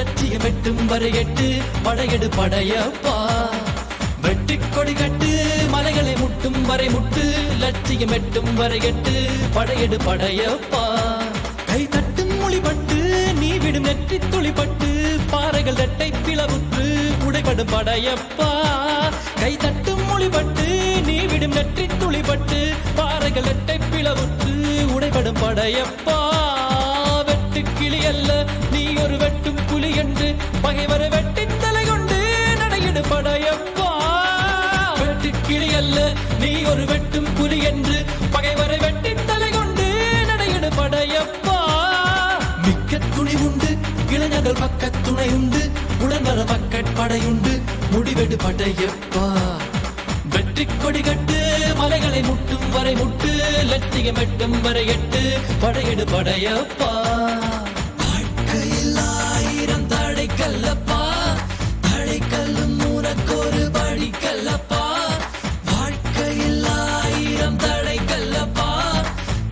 லட்சியம் எட்டும் வரை எட்டு படையெடு படையப்பா. வெட்டி கொடி கட்டு மலைகளை முட்டும் வரை முட்டு லட்சியம் எட்டும் வரை எட்டு படையெடு படையப்பா. கை தட்டும் மொழிபட்டு நீ விடும் நெற்றி துளிப்பட்டு பாறைகள் ரெட்டை பிளவுற்று உடைபடும் படையப்பா. கை தட்டும் மொழிபட்டு நீ விடும் நெற்றி துளிப்பட்டு பாறைகள் ரெட்டை பிளவுற்று உடைபடும் படையப்பா. வெட்டு கிளி அல்ல நீ ஒரு வெட்டும் புலி என்று பகைவரை வெட்டி தலை கொண்டு நடையிடு படையப்பா. வெட்டு கிளி அல்ல நீ ஒரு வெட்டும் புலி என்று பகைவரை வெட்டி தலை கொண்டு நடையிடு படையப்பா. மிக்க துணி உண்டு இளைஞர்கள் பக்க துணை உண்டு உடன்வர மக்கட் படையுண்டு முடிவெடு படையப்பா. வெற்றி கொடி கட்டு மலைகளை முட்டும் வரை முட்டு லட்சியம் எட்டும் வரை எட்டு படையெடு படையப்பா. வாழ்க்கையில் ஆயிரம் தடை கல்லப்பா தடை கல்லும் உனக்கொரு படி கல்லப்பா. வாழ்க்கையில் ஆயிரம் தடை கல்லப்பா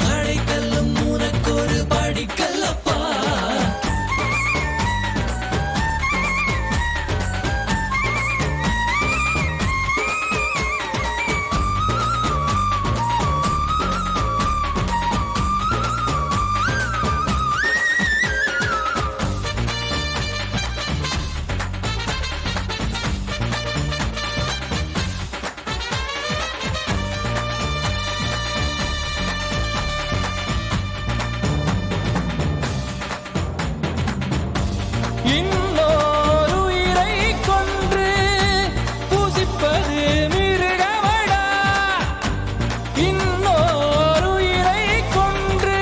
தடை கல்லும் உனக்கொரு படி கல்லப்பா. இன்னொரு உயிரை கொன்று பூசிப்பது மிருகமடா. இன்னொரு உயிரை கொன்று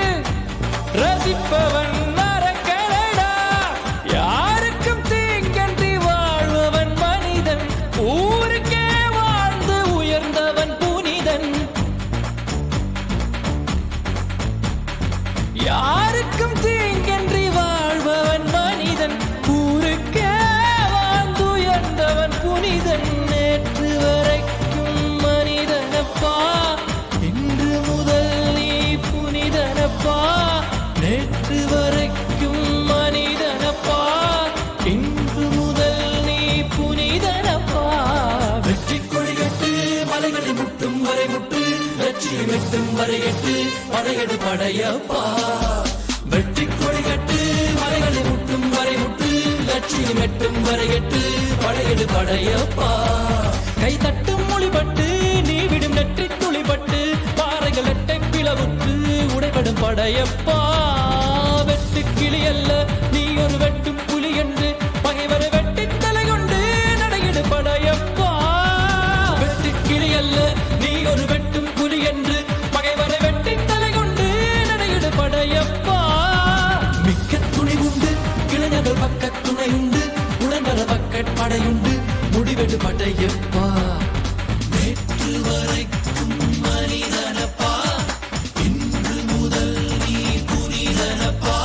ரசிப்பவன் நரக்கடா. யாருக்கும் தீங்கன்றி வாழ்பவன் மனிதன் ஊருக்கே வாழ்ந்து உயர்ந்தவன் புனிதன். யாருக்கும் தீங்கன்றி வாழ்பவன் மனிதன் ஊருக்கே வாழ்ந்துயர்ந்தவன் புனிதன். நேற்று வரைக்கும் மனிதனப்பா இன்று முதல் நீ புனிதனப்பா. நேற்று வரைக்கும் மனிதனப்பா இன்று முதல் நீ புனிதனப்பா. வெற்றி கொடி கட்டு மலைகளை முட்டும் வரை முட்டு லட்சியம் எட்டும் வரை எட்டு படையெடு படையப்பா. வெற்றி கொடி கட்டு மலைகளை முட்டும் வரை முட்டு லட்சியம் எட்டும் வரை எட்டு படையெடு படையப்பா. கை தட்டும் மொழிபட்டு நீ விடும் நெற்றி துளிப்பட்டு பாறைகள் எட்டை பிளவுற்று உடைபடும் படையப்பா. வெட்டு கிளி அல்ல நீ ஒரு வெட்டும் புலி என்று பகைவரை வெட்டி தலை கொண்டு நடையிடு படையப்பா. வெட்டு கிளி அல்ல நீ ஒரு வெட்டும் புலி என்று பகைவரை வெட்டி தலை கொண்டு நடையிடு படையப்பா. மிக்க துணி உண்டு இளைஞர்கள் பக்க துணை உண்டு உடன்வர மக்கட் படையுண்டு முடிவெடு படையப்பா. நேற்று வரைக்கும் மனிதனப்பா இன்று முதல் நீ புனிதனப்பா.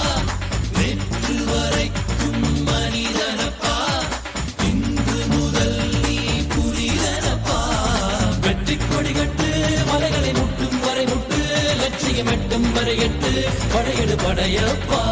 நேற்று வரைக்கும் மனிதனப்பா இன்று முதல் நீ புனிதனப்பா. வெற்றி கொடி கட்டு மலைகளை முட்டும் வரை முட்டு லட்சியம் எட்டும் வரை எட்டு படையெடு படையப்பா.